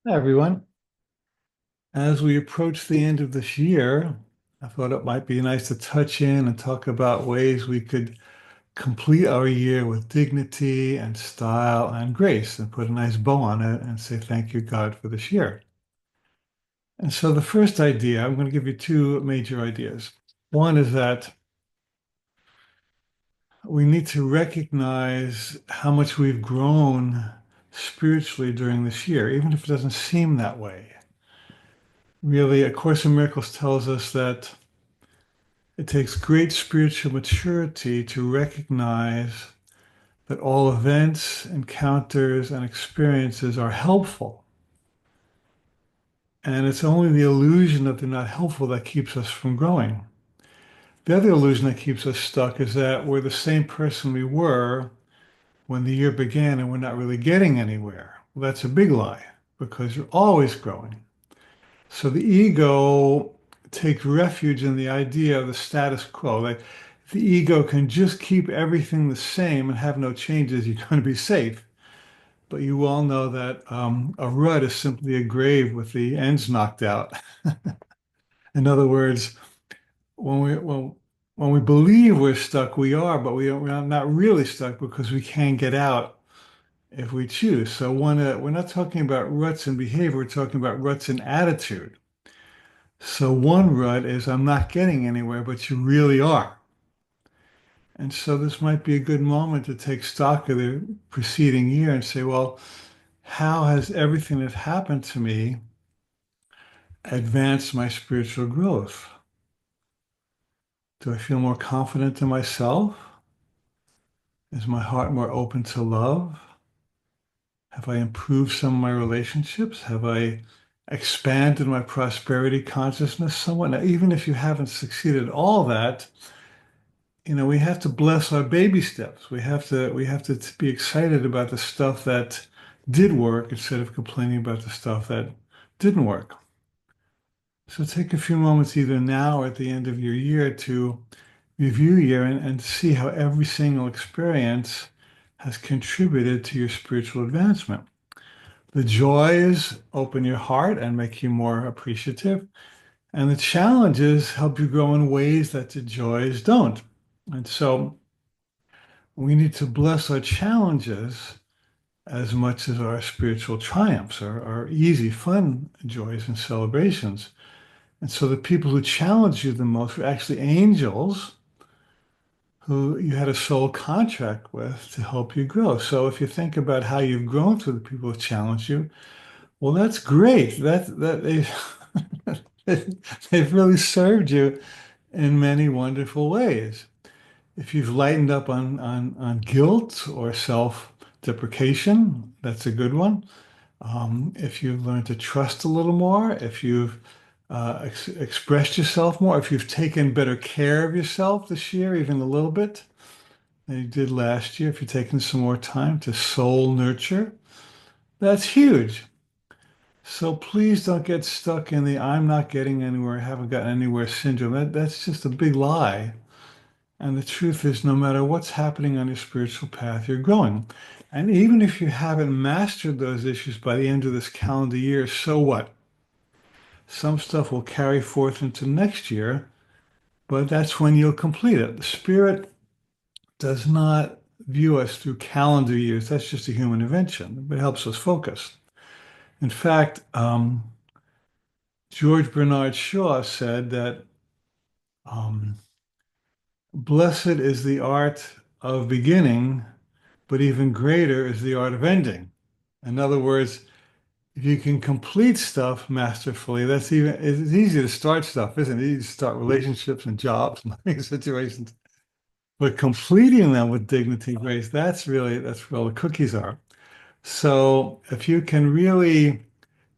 Hi, everyone. As we approach the end of this year, I thought it might be nice to touch in and talk about ways we could complete our year with dignity and style and grace and put a nice bow on it and say thank you, God, for this year. And so the first idea, I'm going to give you two major ideas. One is that we need to recognize how much we've grown spiritually during this year, even if it doesn't seem that way. Really, A Course in Miracles tells us that it takes great spiritual maturity to recognize that all events, encounters, and experiences are helpful. And it's only the illusion that they're not helpful that keeps us from growing. The other illusion that keeps us stuck is that we're the same person we were when the year began and we're not really getting anywhere. Well, that's a big lie because you're always growing. So the ego takes refuge in the idea of the status quo. Like if the ego can just keep everything the same and have no changes, you're going to be safe. But you all know that a rut is simply a grave with the ends knocked out. In other words, when we believe we're stuck, we are, but we're not really stuck because we can get out if we choose. So we're not talking about ruts in behavior, we're talking about ruts in attitude. So one rut is I'm not getting anywhere, but you really are. And so this might be a good moment to take stock of the preceding year and say, well, how has everything that happened to me advanced my spiritual growth? Do I feel more confident in myself? Is my heart more open to love? Have I improved some of my relationships? Have I expanded my prosperity consciousness somewhat? Now, even if you haven't succeeded at all that, we have to bless our baby steps. We have to be excited about the stuff that did work instead of complaining about the stuff that didn't work. So take a few moments either now or at the end of your year to review your year and see how every single experience has contributed to your spiritual advancement. The joys open your heart and make you more appreciative, and the challenges help you grow in ways that the joys don't. And so we need to bless our challenges as much as our spiritual triumphs, our easy, fun joys and celebrations. And so the people who challenge you the most were actually angels who you had a soul contract with to help you grow. So if you think about how you've grown through the people who challenge you, well, that's great. That they've really served you in many wonderful ways. If you've lightened up on guilt or self-deprecation, that's a good one. If you've learned to trust a little more, if you've expressed yourself more, if you've taken better care of yourself this year, even a little bit than you did last year, if you've taken some more time to soul nurture, that's huge. So please don't get stuck in the I'm not getting anywhere, I haven't gotten anywhere syndrome. That's just a big lie. And the truth is, no matter what's happening on your spiritual path, you're growing. And even if you haven't mastered those issues by the end of this calendar year, so what? Some stuff will carry forth into next year, but that's when you'll complete it. The Spirit does not view us through calendar years. That's just a human invention, but it helps us focus. In fact, George Bernard Shaw said that um, blessed is the art of beginning, but even greater is the art of ending. In other words, if you can complete stuff masterfully, it's easy to start stuff, isn't it? Easy to start relationships and jobs and living situations. But completing them with dignity, grace, that's where all the cookies are. So if you can really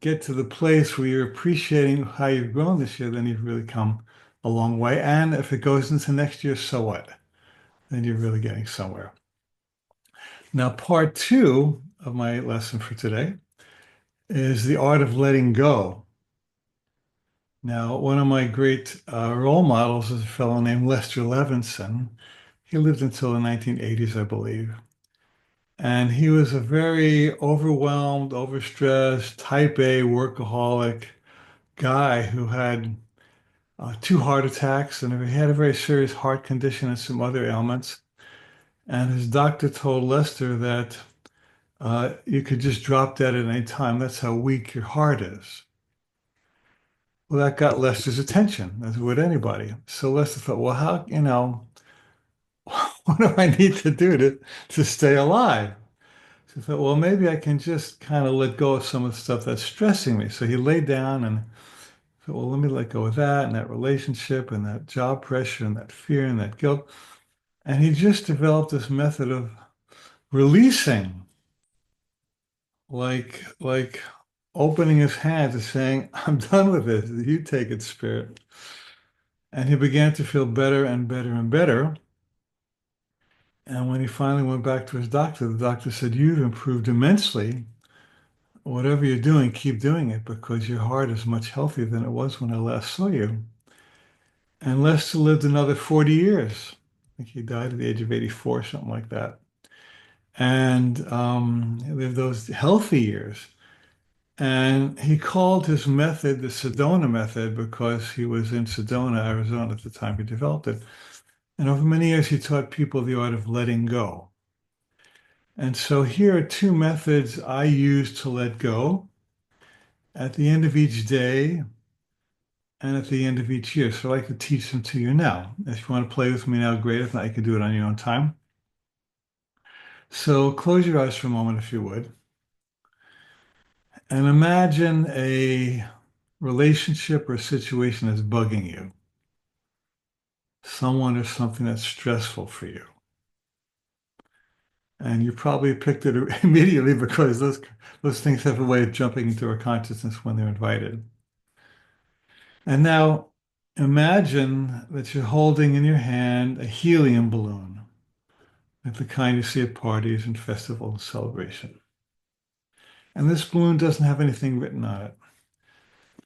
get to the place where you're appreciating how you've grown this year, then you've really come a long way. And if it goes into next year, so what? Then you're really getting somewhere. Now, part two of my lesson for today is the art of letting go. Now, one of my great role models is a fellow named Lester Levenson. He lived until the 1980s, I believe. And he was a very overwhelmed, overstressed, type A workaholic guy who had two heart attacks and he had a very serious heart condition and some other ailments. And his doctor told Lester that you could just drop dead at any time. That's how weak your heart is. Well, that got Lester's attention, as would anybody. So Lester thought, well, what do I need to do to stay alive? So he thought, well, maybe I can just kind of let go of some of the stuff that's stressing me. So he laid down and thought, well, let me let go of that and that relationship and that job pressure and that fear and that guilt. And he just developed this method of releasing, like opening his hands and saying, I'm done with this. You take it, spirit. And he began to feel better and better and better. And when he finally went back to his doctor, the doctor said, you've improved immensely. Whatever you're doing, keep doing it because your heart is much healthier than it was when I last saw you. And Lester lived another 40 years. I think he died at the age of 84, something like that. And he lived those healthy years. And he called his method the Sedona Method because he was in Sedona, Arizona at the time he developed it. And over many years, he taught people the art of letting go. And so here are two methods I use to let go at the end of each day and at the end of each year. So I like to teach them to you now. If you want to play with me now, great. If not, you can do it on your own time. So close your eyes for a moment, if you would, and imagine a relationship or situation that's bugging you, someone or something that's stressful for you. And you probably picked it immediately because those things have a way of jumping into our consciousness when they're invited. And now imagine that you're holding in your hand a helium balloon, like the kind you see at parties and festivals and celebration. And this balloon doesn't have anything written on it,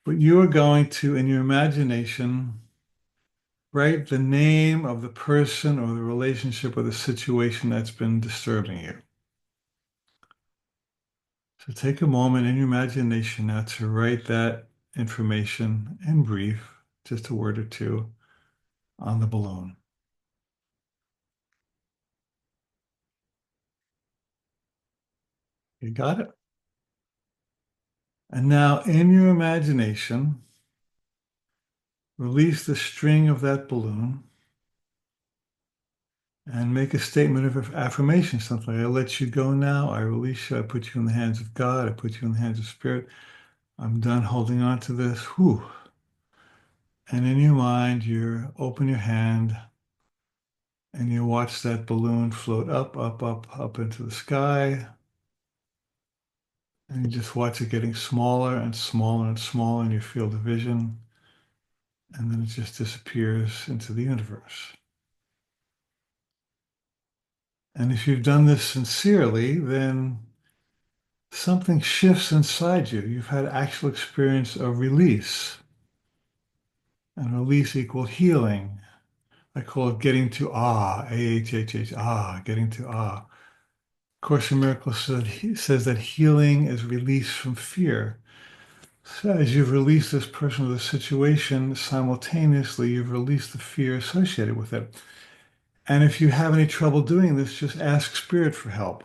but you are going to, in your imagination, write the name of the person or the relationship or the situation that's been disturbing you. So take a moment in your imagination now to write that information in brief, just a word or two, on the balloon. You got it? And now in your imagination, release the string of that balloon and make a statement of affirmation, something like, I let you go now. I release you. I put you in the hands of God. I put you in the hands of Spirit. I'm done holding on to this. Whew. And in your mind, you open your hand and you watch that balloon float up, up, up, up into the sky. And you just watch it getting smaller and smaller and smaller in your field of vision. And then it just disappears into the universe. And if you've done this sincerely, then something shifts inside you. You've had actual experience of release. And release equal healing. I call it getting to A-H-H-H, getting to Course in Miracles says that healing is release from fear. So as you've released this person or this situation, simultaneously you've released the fear associated with it. And if you have any trouble doing this, just ask Spirit for help.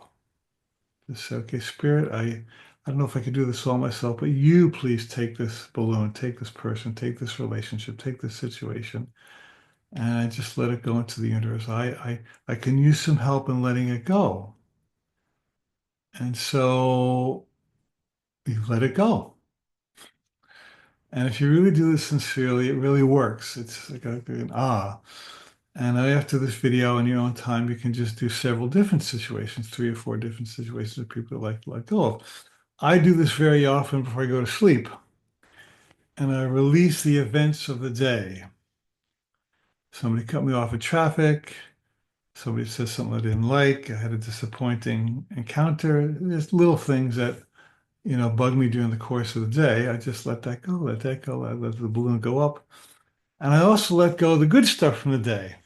Just say, okay, Spirit, I don't know if I could do this all myself, but you please take this balloon, take this person, take this relationship, take this situation, and I just let it go into the universe. I can use some help in letting it go. And so you let it go. And if you really do this sincerely, it really works. It's like an And after this video in your own time, you can just do several different situations, 3 or 4 different situations that people like to let go of. I do this very often before I go to sleep. And I release the events of the day. Somebody cut me off in traffic. Somebody says something I didn't like. I had a disappointing encounter. There's little things that, bug me during the course of the day. I just let that go, let that go. I let the balloon go up. And I also let go of the good stuff from the day.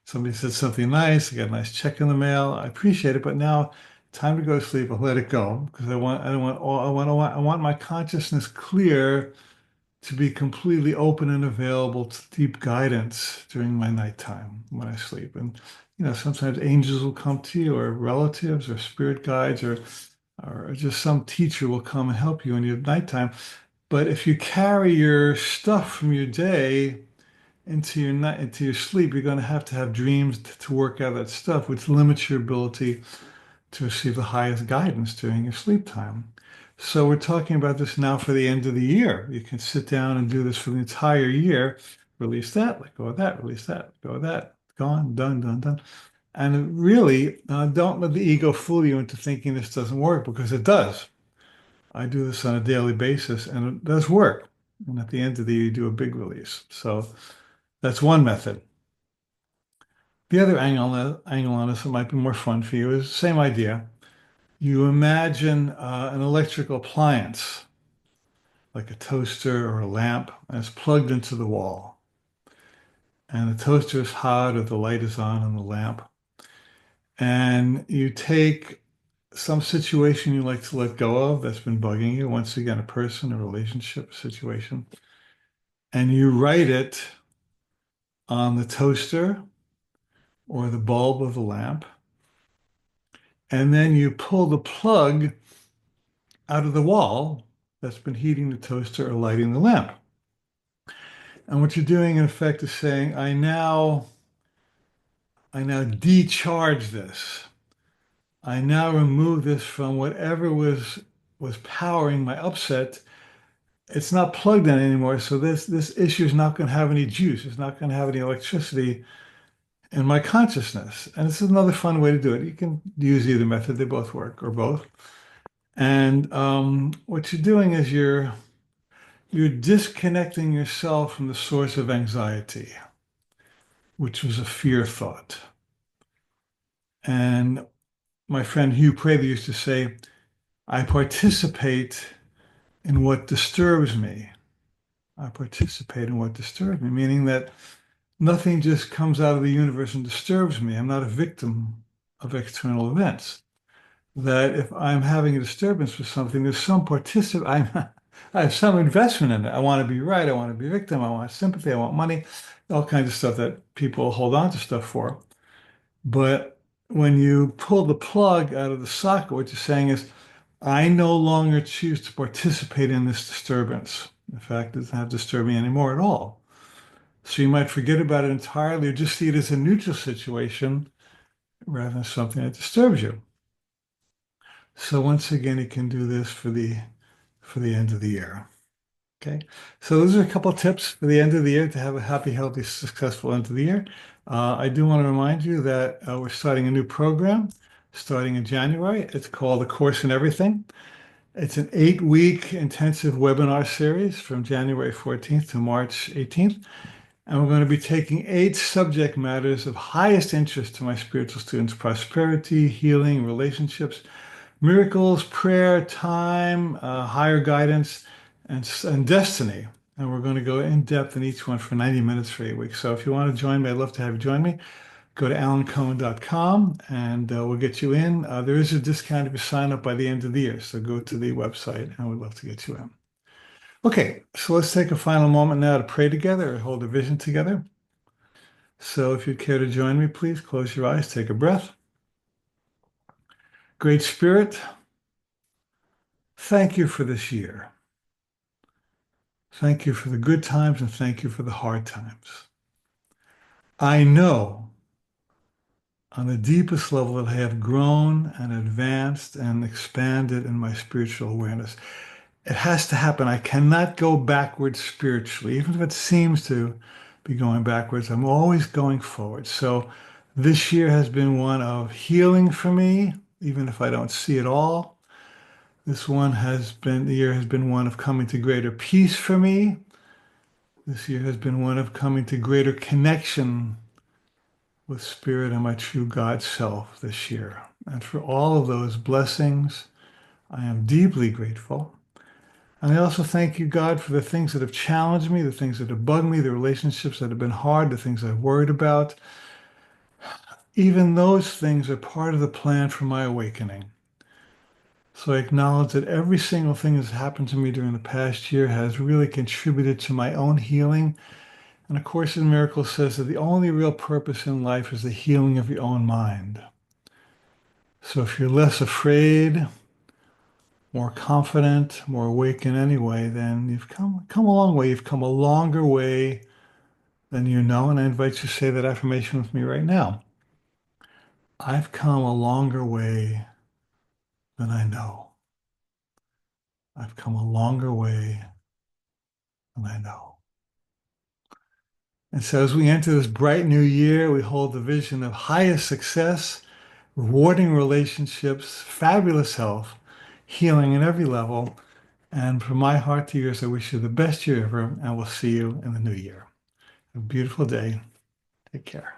Somebody said something nice, I got a nice check in the mail. I appreciate it, but now time to go to sleep. I'll let it go because I don't want all, I want my consciousness clear to be completely open and available to deep guidance during my nighttime when I sleep. And sometimes angels will come to you, or relatives, or spirit guides, or just some teacher will come and help you in your nighttime. But if you carry your stuff from your day into your night, into your sleep, you're going to have dreams to work out that stuff, which limits your ability to receive the highest guidance during your sleep time. So we're talking about this now for the end of the year. You can sit down and do this for the entire year. Release that, let go of that, release that, let go of that. Gone, done, done, done. And really, don't let the ego fool you into thinking this doesn't work, because it does. I do this on a daily basis and it does work. And at the end of the year, you do a big release. So that's one method. The other angle on this that might be more fun for you is the same idea. You imagine an electrical appliance, like a toaster or a lamp, and it's plugged into the wall. And the toaster is hot, or the light is on in the lamp. And you take some situation you like to let go of that's been bugging you, once again, a person, a relationship, a situation, and you write it on the toaster or the bulb of the lamp. And then you pull the plug out of the wall that's been heating the toaster or lighting the lamp. And what you're doing, in effect, is saying, I now decharge this. I now remove this from whatever was powering my upset. It's not plugged in anymore, so this issue is not going to have any juice. It's not going to have any electricity in my consciousness. And this is another fun way to do it. You can use either method; they both work, or both. And what you're doing is you're disconnecting yourself from the source of anxiety, which was a fear thought. And my friend Hugh Prather used to say, I participate in what disturbs me. I participate in what disturbs me, meaning that nothing just comes out of the universe and disturbs me. I'm not a victim of external events. That if I'm having a disturbance with something, there's some I have some investment in it. I want to be right. I want to be a victim. I want sympathy. I want money, all kinds of stuff that people hold on to stuff for. But when you pull the plug out of the socket, what you're saying is, I no longer choose to participate in this disturbance. In fact, it doesn't have to disturb me anymore at all. So you might forget about it entirely, or just see it as a neutral situation rather than something that disturbs you. So once again, you can do this for the end of the year. Okay, so those are a couple of tips for the end of the year to have a happy, healthy, successful end of the year. I do want to remind you that we're starting a new program starting in January. It's called A Course in Everything. It's an 8-week intensive webinar series from January 14th to March 18th. And we're going to be taking 8 subject matters of highest interest to my spiritual students: prosperity, healing, relationships, miracles, prayer, time, higher guidance, and destiny. And we're going to go in depth in each one for 90 minutes for 8 weeks. So if you want to join me, I'd love to have you join me. Go to alancohen.com and we'll get you in. There is a discount if you sign up by the end of the year. So go to the website and we'd love to get you in. Okay, so let's take a final moment now to pray together or hold a vision together. So if you'd care to join me, please close your eyes, take a breath. Great Spirit, thank you for this year. Thank you for the good times and thank you for the hard times. I know on the deepest level that I have grown and advanced and expanded in my spiritual awareness. It has to happen. I cannot go backwards spiritually, even if it seems to be going backwards. I'm always going forward. So this year has been one of healing for me, even if I don't see it all. The year has been one of coming to greater peace for me. This year has been one of coming to greater connection with Spirit and my true God self this year. And for all of those blessings, I am deeply grateful. And I also thank you, God, for the things that have challenged me, the things that have bugged me, the relationships that have been hard, the things I've worried about. even those things are part of the plan for my awakening. So I acknowledge that every single thing that's happened to me during the past year has really contributed to my own healing. And A Course in Miracles says that the only real purpose in life is the healing of your own mind. So if you're less afraid, more confident, more awake in any way, then you've come a long way. You've come a longer way than you know. And I invite you to say that affirmation with me right now. I've come a longer way than I know. I've come a longer way than I know. And so as we enter this bright new year, we hold the vision of highest success, rewarding relationships, fabulous health, healing in every level. And from my heart to yours, I wish you the best year ever, and we'll see you in the new year. Have a beautiful day. Take care.